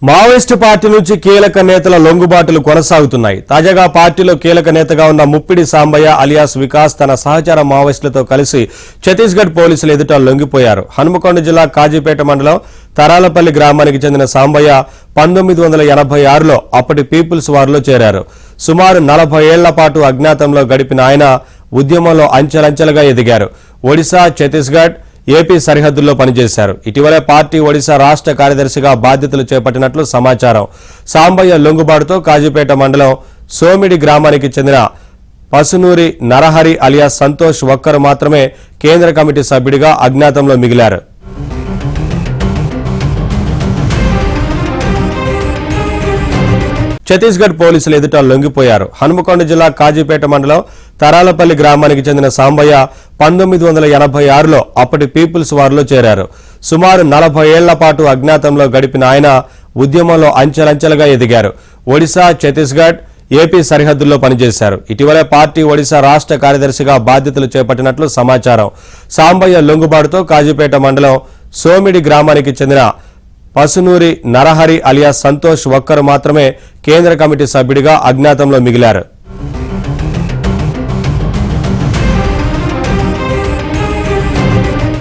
Maoist party నుంచి కీలక నేతల లొంగుబాటులు కొనసాగుతున్నాయి. తాజాగా పార్టీలో కీలక నేతగా ఉన్న ముప్పిడి సాంబయ్య అలియాస్ వికాస్ తన సహచర మావోయిస్టులతో కలిసి ఛత్తీస్గఢ్ పోలీసుల ఎదుట లొంగిపోయారు. హనుమకొండ జిల్లా కాజీపేట మండలం తరాలపల్లి గ్రామానికి చెందిన సాంబయ్య 1986లో అప్పటి పీపుల్స్ వార్లో చేరారు. సుమారు 40 ఏళ్ల పాటు అజ్ఞాతంలో గడిపిన ఆయన ఉద్యమంలో అంచెలంచెలుగా ఎదిగారు. ఒడిశా, ఛత్తీస్గఢ్, ఏపీ సరిహద్దుల్లో పనిచేశారు. ఇటీవలే పార్టీ ఒడిశా రాష్ట్ర కార్యదర్శిగా బాధ్యతలు చేపట్టినట్లు సమాచారం. సాంబయ్య లొంగుబాటుతో కాజీపేట మండలం సోమిడి గ్రామానికి చెందిన పసునూరి నరహరి అలియాస్ సంతోష్ ఒక్కరు మాత్రమే కేంద్ర కమిటీ సభ్యుడిగా అజ్ఞాతంలో మిగిలారు. ఛత్తీస్గఢ్ పోలీసుల ఎదుట లొంగిపోయారు. హనుమకొండ జిల్లా కాజీపేట మండలం తరాలపల్లి గ్రామానికి చెందిన సాంబయ్య 1986లో అప్పటి పీపుల్స్ వార్లో చేరారు. సుమారు 40 ఏళ్ల పాటు అజ్ఞాతంలో గడిపిన ఆయన ఉద్యమంలో అంచెలంచెలుగా ఎదిగారు. ఒడిశా, ఛత్తీస్గఢ్, ఏపీ సరిహద్దుల్లో పనిచేశారు. ఇటీవలే పార్టీ ఒడిశా రాష్ట్ర కార్యదర్శిగా బాధ్యతలు చేపట్టినట్లు సమాచారం. సాంబయ్య లొంగుబాటుతో కాజీపేట మండలం సోమిడి గ్రామానికి చెందిన పసునూరి నరహరి అలియాస్ సంతోష్ ఒక్కరు మాత్రమే కేంద్ర కమిటీ సభ్యుడిగా అజ్ఞాతంలో మిగిలారు.